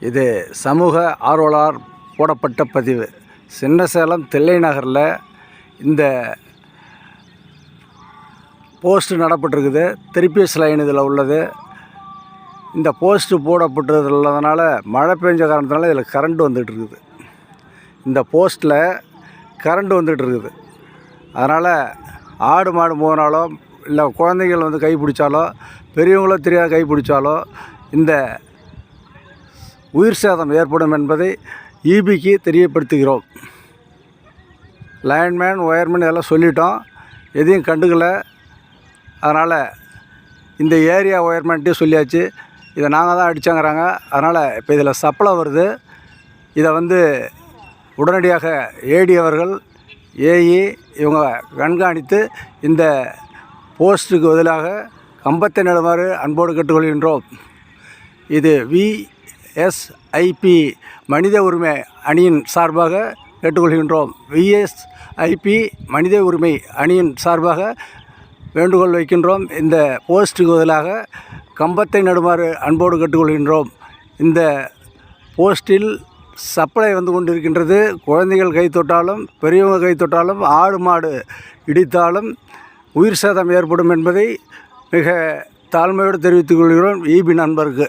இது சமூக ஆர்வலர் போடப்பட்ட பதிவு. சின்னசேலம் தில்லை நகரில் இந்த போஸ்ட்டு நடப்பட்டிருக்குது. திருப்பிஎஸ் லைன் இதில் உள்ளது. இந்த போஸ்ட்டு போடப்பட்டதுனால மழை பெஞ்ச காரணத்தினால இதில் கரண்ட் வந்துகிட்ருக்குது. இந்த போஸ்ட்டில் கரண்ட் வந்துகிட்ருக்குது. அதனால் ஆடு மாடு போனாலோ இல்லை குழந்தைகள் வந்து கை பிடிச்சாலோ பெரியவங்களோ தெரியாத கை பிடிச்சாலோ இந்த உயிர் சேதம் ஏற்படும் என்பதை ஈபிக்கு தெரியப்படுத்துகிறோம். லைன்மேன் ஒயர்மேன் இதெல்லாம் சொல்லிட்டோம், எதையும் கண்டுக்கலை. அதனால் இந்த ஏரியா ஒயர்மேன்ட்டையும் சொல்லியாச்சு, இதை நாங்கள் தான் அடித்தாங்கிறாங்க. அதனால் இப்போ இதில் சப்ளை வருது. இதை வந்து உடனடியாக ஏடி அவர்கள் ஏஇ இவங்க கண்காணித்து இந்த போஸ்ட்டுக்கு பதிலாக கம்பத்தை நடுமாறு அன்போடு கேட்டுக்கொள்கின்றோம். இது விஎஸ்ஐபி மனித உரிமை அணியின் சார்பாக கேட்டுக்கொள்கின்றோம். விஎஸ்ஐபி மனித உரிமை அணியின் சார்பாக வேண்டுகோள் வைக்கின்றோம். இந்த போஸ்ட்டுக்கு பதிலாக கம்பத்தை நடுமாறு அன்போடு கேட்டுக்கொள்கின்றோம். இந்த போஸ்ட்டில் சப்ளை வந்து கொண்டிருக்கின்றது. குழந்தைகள் கை தொட்டாலும் பெரியவங்க கை தொட்டாலும் ஆடு மாடு இடித்தாலும் உயிர் சேதம் ஏற்படும் என்பதை மிக தாழ்மையோடு தெரிவித்துக் கொள்கிறோம் ஈபி நண்பருக்கு.